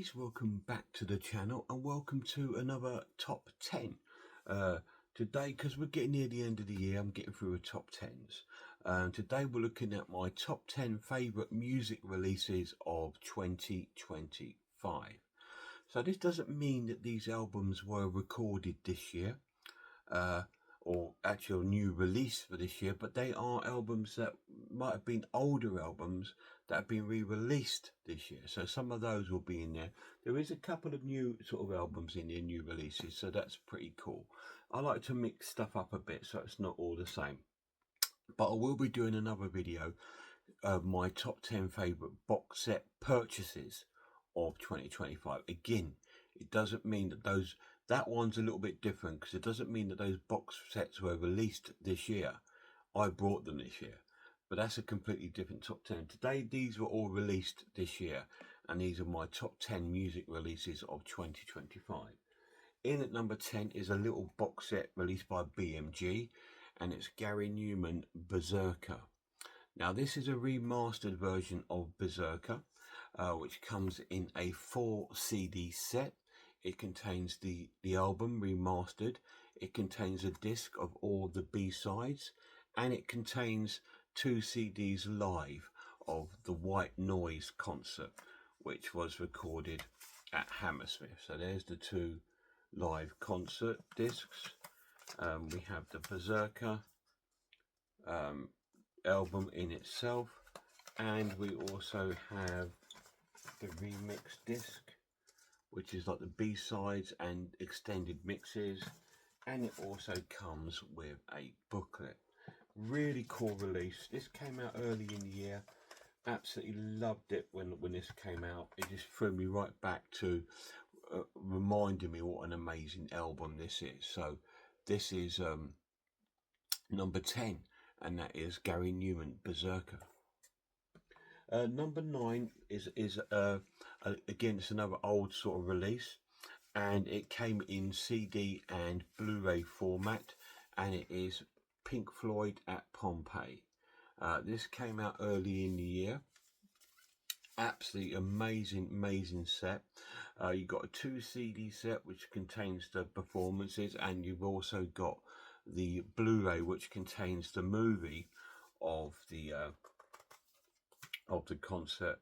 guys, welcome back to the channel and welcome to another top 10 today. Because we're getting near the end of the year, I'm getting through a top 10s. Today we're looking at my top 10 favorite music releases of 2025. So this doesn't mean that these albums were recorded this year or actual new release for this year, but they are albums that might have been older albums that have been re-released this year. So some of those will be in there. There is a couple of new sort of albums in there, new releases, so that's pretty cool. I like to mix stuff up a bit so it's not all the same. But I will be doing another video of my top 10 favorite box set purchases of 2025. Again, it doesn't mean that that one's a little bit different, because it doesn't mean that those box sets were released this year. I bought them this year, but that's a completely different top 10. Today, these were all released this year, and these are my top 10 music releases of 2025. In at number 10 is a little box set released by BMG, and it's Gary Numan Berserker. Now, this is a remastered version of Berserker, which comes in a 4 CD set. It contains the album remastered, it contains a disc of all the B-sides, and it contains 2 CDs live of the White Noise concert, which was recorded at Hammersmith. So there's the 2 live concert discs. We have the Berserker album in itself, and we also have the remix disc, which is like the B-sides and extended mixes, and it also comes with a booklet. Really cool release. This came out early in the year. Absolutely loved it when this came out. It just threw me right back to reminding me what an amazing album this is. So this is number 10, and that is Gary Numan Berserker. Number 9 is again, it's another old sort of release, and it came in CD and Blu-ray format, and it is Pink Floyd at Pompeii. This came out early in the year. Absolutely amazing set. You've got a 2 CD set which contains the performances, and you've also got the Blu-ray which contains the movie of the concert,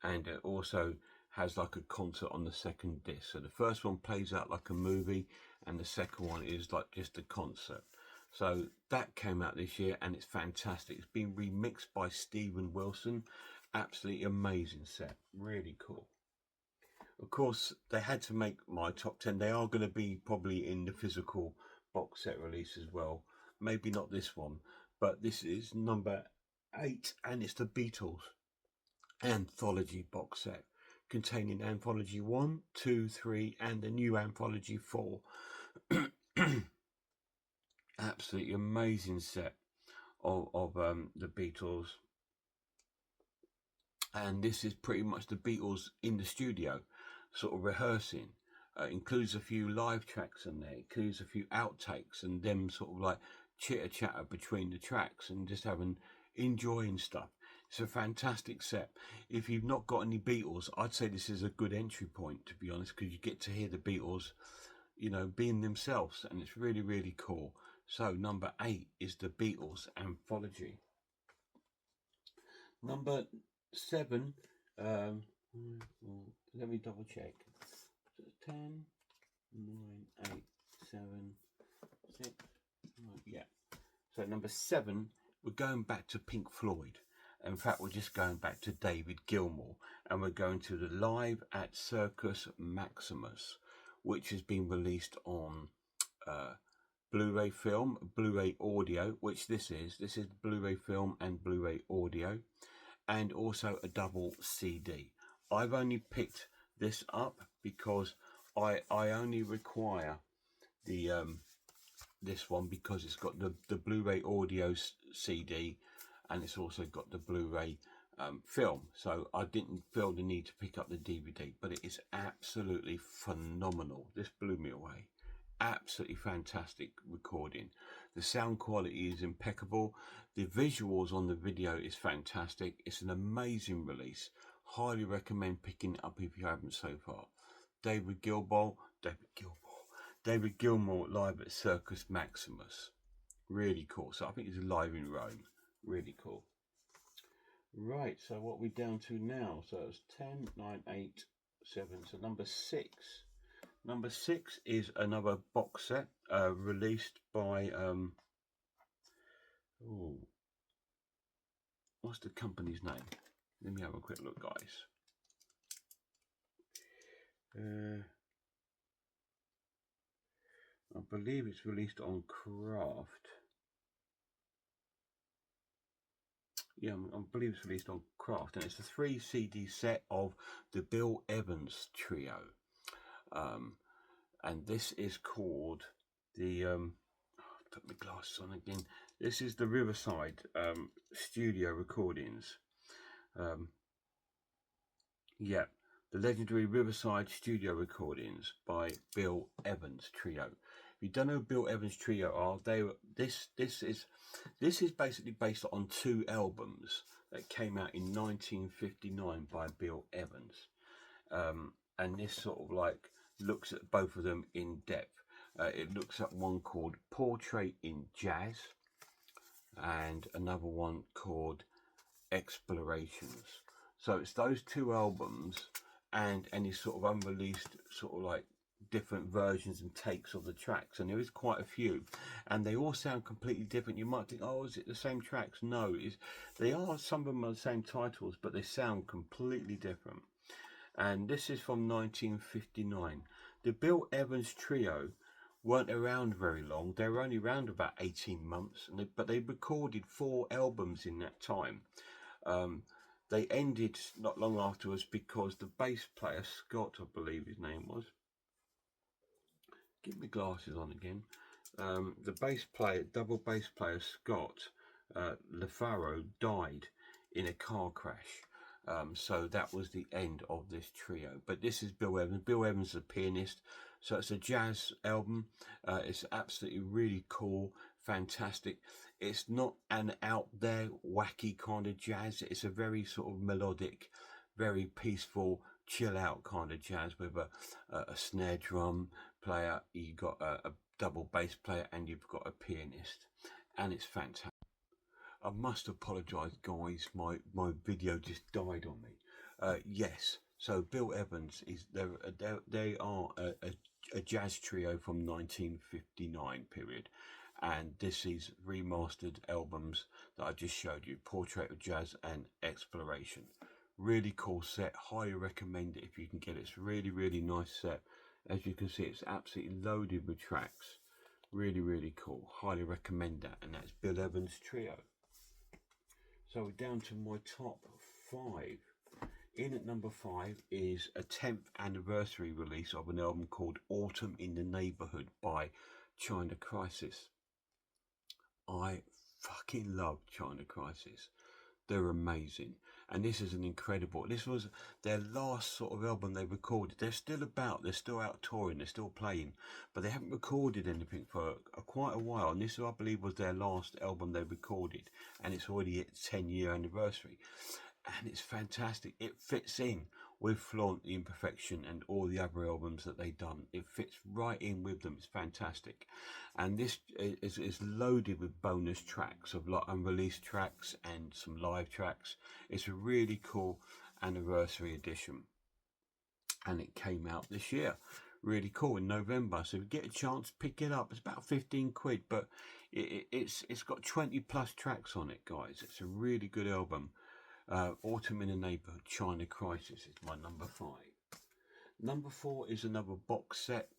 and it also has like a concert on the second disc. So the first one plays out like a movie, and the second one is like just a concert. So that came out this year, and it's fantastic. It's been remixed by Steven Wilson. Absolutely amazing set, really cool. Of course, they had to make my top 10. They are going to be probably in the physical box set release as well. Maybe not this one, but this is number 8, and it's the Beatles Anthology box set, containing Anthology 1, 2, 3, and the new Anthology 4. Absolutely amazing set of the Beatles, and this is pretty much the Beatles in the studio, sort of rehearsing. Includes a few live tracks in there, includes a few outtakes, and them sort of like chitter chatter between the tracks and just enjoying stuff. It's a fantastic set. If you've not got any Beatles, I'd say this is a good entry point, to be honest, because you get to hear the Beatles, you know, being themselves, and it's really cool. So number 8 is the Beatles Anthology. Number 7, let me double check. 10, 9, 8, 7, 6, 9, yeah. So number 7, we're going back to Pink Floyd. In fact, we're just going back to David Gilmour, and we're going to the Live at Circus Maximus, which has been released on Blu-ray film, Blu-ray audio, which this is Blu-ray film and Blu-ray audio, and also a double CD. I've only picked this up because I only require the this one because it's got the Blu-ray audio CD, and it's also got the Blu-ray film, so I didn't feel the need to pick up the DVD. But it is absolutely phenomenal. This blew me away. Absolutely fantastic recording. The sound quality is impeccable. The visuals on the video is fantastic. It's an amazing release. Highly recommend picking it up if you haven't so far. David Gilmour live at Circus Maximus. Really cool. So I think he's live in Rome. Really cool. Right, so what we're down to now. So it's 10, 9, 8, 7. So number 6. Number 6 is another box set released by what's the company's name? Let me have a quick look, guys. I believe it's released on Craft. Yeah, I believe it's released on Craft, and it's a 3 CD set of the Bill Evans Trio. And this is called the put my glasses on again. This is the Riverside studio recordings. Yeah, the legendary Riverside studio recordings by Bill Evans Trio. If you don't know who Bill Evans Trio are, this is basically based on 2 albums that came out in 1959 by Bill Evans, and this sort of like looks at both of them in depth. It looks at one called Portrait in Jazz and another one called Explorations. So it's those 2 albums and any sort of unreleased sort of like different versions and takes of the tracks, and there is quite a few, and they all sound completely different. You might think, oh, is it the same tracks? No, they are, some of them are the same titles, but they sound completely different. And this is from 1959. The Bill Evans Trio weren't around very long. They were only around about 18 months, but they recorded 4 albums in that time. They ended not long afterwards because the bass player, Scott, I believe his name was. Get my glasses on again. The bass player, double bass player, Scott LaFaro, died in a car crash. So that was the end of this trio. But this is Bill Evans. Bill Evans is a pianist. So it's a jazz album. It's absolutely really cool, fantastic. It's not an out there wacky kind of jazz. It's a very sort of melodic, very peaceful, chill out kind of jazz with a snare drum player. You got a double bass player, and you've got a pianist, and it's fantastic. I must apologise, guys. My video just died on me. Yes. So Bill Evans is they are a jazz trio from 1959 period, and this is remastered albums that I just showed you: Portrait of Jazz and Exploration. Really cool set. Highly recommend it if you can get it. It's a really nice set. As you can see, it's absolutely loaded with tracks. Really cool. Highly recommend that. And that's Bill Evans Trio. So we're down to my top 5. In at number 5 is a 10th anniversary release of an album called Autumn in the Neighborhood by China Crisis. I fucking love China Crisis. They're amazing, and this is an incredible. This was their last sort of album they recorded. They're still about. They're still out touring. They're still playing, but they haven't recorded anything for quite a while. And this, I believe, was their last album they recorded, and it's already its 10-year anniversary. And it's fantastic. It fits in with Flaunt the Imperfection and all the other albums that they've done. It fits right in with them. It's fantastic. And this is loaded with bonus tracks of like unreleased tracks and some live tracks. It's a really cool anniversary edition. And it came out this year. Really cool in November. So if you get a chance, pick it up. It's about 15 quid, but it's got 20 plus tracks on it, guys. It's a really good album. Autumn in the Neighborhood, China Crisis is my number 5. Number 4 is another box set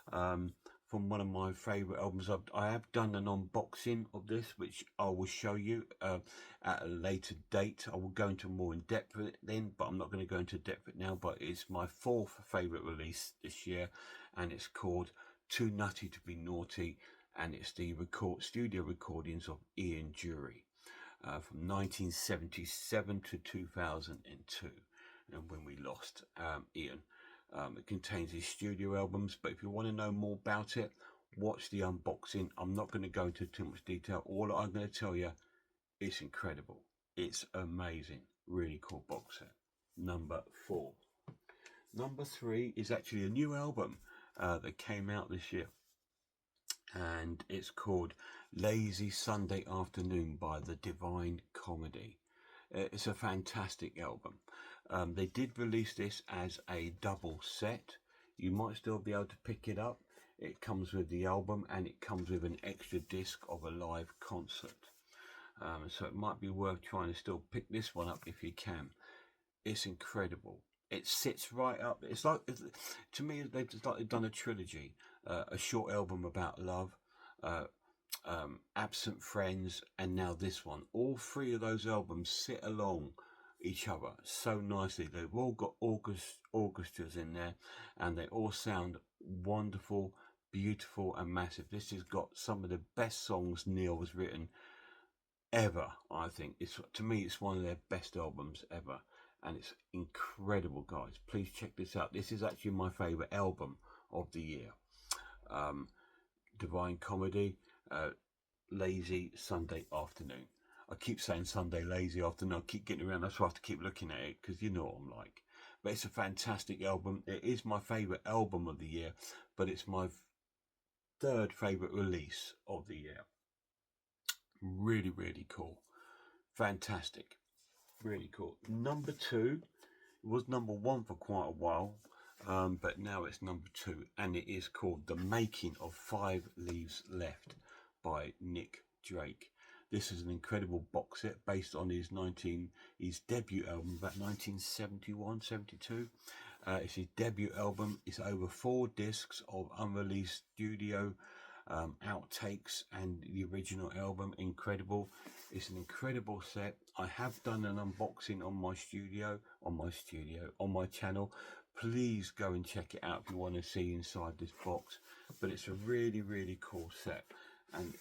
from one of my favourite albums. I have done an unboxing of this, which I will show you at a later date. I will go into more in depth with it then, but I'm not going to go into depth with it now. But it's my 4th favourite release this year, and it's called Too Nutty to Be Naughty, and it's the studio recordings of Ian Dury. From 1977 to 2002, and when we lost Ian. It contains his studio albums, but if you want to know more about it, watch the unboxing. I'm not going to go into too much detail. All I'm going to tell you, it's incredible. It's amazing. Really cool box set. number 4. Number 3 is actually a new album that came out this year, and it's called Lazy Sunday Afternoon by The Divine Comedy. It's a fantastic album. They did release this as a double set. You might still be able to pick it up. It comes with the album and it comes with an extra disc of a live concert. So it might be worth trying to still pick this one up if you can. It's incredible. It sits right up. It's like, to me, they've just like done a trilogy, a short album about love, Absent Friends, and now this one. All 3 of those albums sit along each other so nicely. They've all got orchestras in there, and they all sound wonderful, beautiful, and massive. This has got some of the best songs Neil has written ever. I think to me, it's one of their best albums ever. And it's incredible, guys. Please check this out. This is actually my favourite album of the year. Divine Comedy, Lazy Sunday Afternoon. I keep saying Sunday Lazy Afternoon. I keep getting around. That's why I have to keep looking at it, because you know what I'm like. But it's a fantastic album. It is my favourite album of the year, but it's my 3rd favourite release of the year. Really, really cool. Fantastic. Really cool. Number 2, it was number 1 for quite a while, but now it's number 2, and it is called The Making of 5 Leaves Left by Nick Drake. This is an incredible box set based on his debut album, about 1971, 72. It's his debut album. It's over 4 discs of unreleased studio outtakes and the original album. Incredible. It's an incredible set. I have done an unboxing on my channel. Please go and check it out if you want to see inside this box. But it's a really, really cool set, and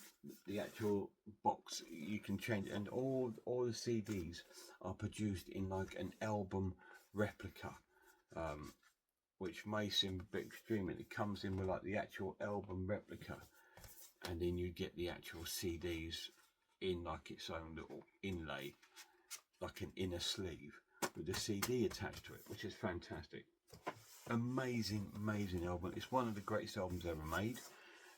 the actual box you can change, and all the CDs are produced in like an album replica, which may seem a bit extreme. It comes in with like the actual album replica, and then you get the actual CDs in like its own little inlay, like an inner sleeve with the CD attached to it, which is fantastic. Amazing album. It's one of the greatest albums ever made,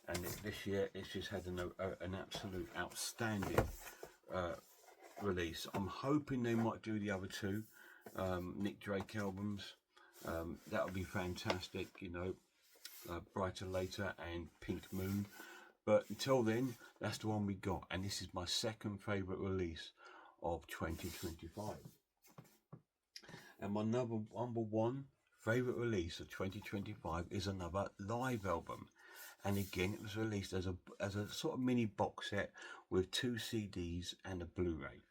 and this year it's just had an absolute outstanding release. I'm hoping they might do the other 2 Nick Drake albums. That would be fantastic, you know, Brighter Later and Pink Moon. But until then, that's the one we got, and this is my 2nd favourite release of 2025. And my number 1 favourite release of 2025 is another live album, and again it was released as a sort of mini box set with 2 CDs and a Blu-ray,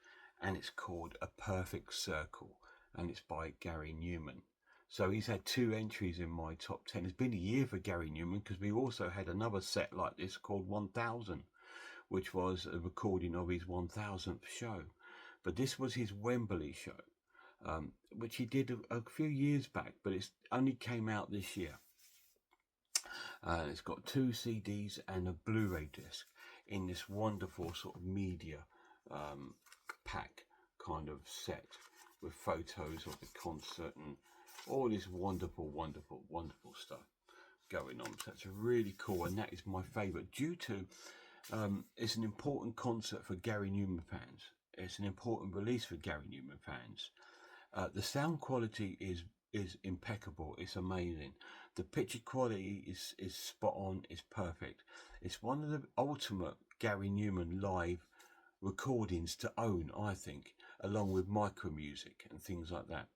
and it's called A Perfect Circle, and it's by Gary Numan. So he's had 2 entries in my top 10. It's been a year for Gary Numan, because we also had another set like this called 1000, which was a recording of his 1000th show. But this was his Wembley show, which he did a few years back, but it only came out this year. It's got 2 CDs and a Blu-ray disc in this wonderful sort of media pack kind of set, with photos of the concert and all this wonderful stuff going on. So it's really cool, and that is my favourite due to it's an important concert for Gary Numan fans. It's an important release for Gary Numan fans. The sound quality is impeccable. It's amazing. The picture quality is spot on. It's perfect. It's one of the ultimate Gary Numan live recordings to own, I think, along with micro music and things like that.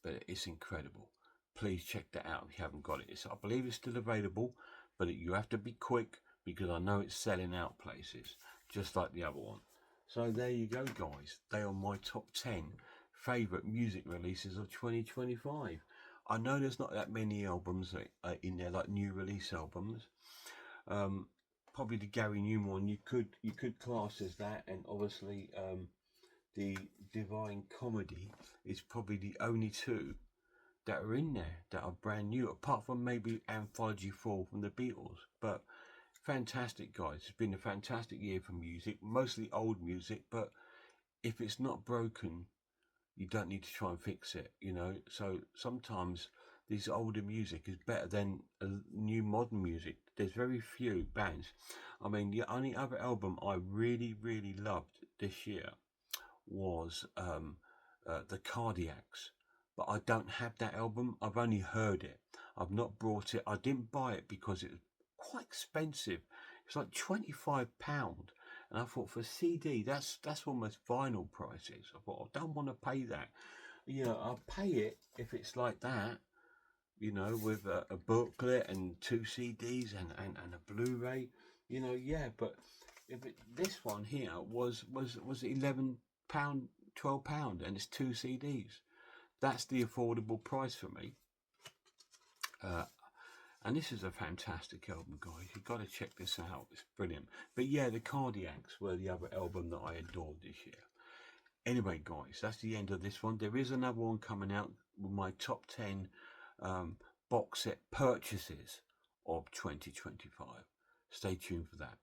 But it's incredible. Please check that out if you haven't got it. I believe it's still available, but you have to be quick, because I know it's selling out places, just like the other one. So there you go, guys. They are my top 10 favourite music releases of 2025. I know there's not that many albums in there, like new release albums. Probably the Gary Numan one you could class as that, and obviously the Divine Comedy is probably the only 2 that are in there that are brand new, apart from maybe Anthology 4 from the Beatles. But fantastic, guys. It's been a fantastic year for music, mostly old music, but if it's not broken, you don't need to try and fix it, you know. So sometimes this older music is better than new modern music. There's very few bands. I mean, the only other album I really loved this year was the Cardiacs, but I don't have that album. I've only heard it. I've not bought it. I didn't buy it because it was quite expensive. It's like £25, and I thought for CD that's almost vinyl prices. I thought I don't want to pay that. You know, I'll pay it if it's like that. You know, with a booklet and 2 CDs and a Blu-ray. You know, yeah, but this one here was £11, £12, and it's 2 CDs. That's the affordable price for me. And this is a fantastic album, guys. You've got to check this out. It's brilliant. But yeah, the Cardiacs were the other album that I adored this year. Anyway, guys, that's the end of this one. There is another one coming out with my top 10 box set purchases of 2025. Stay tuned for that.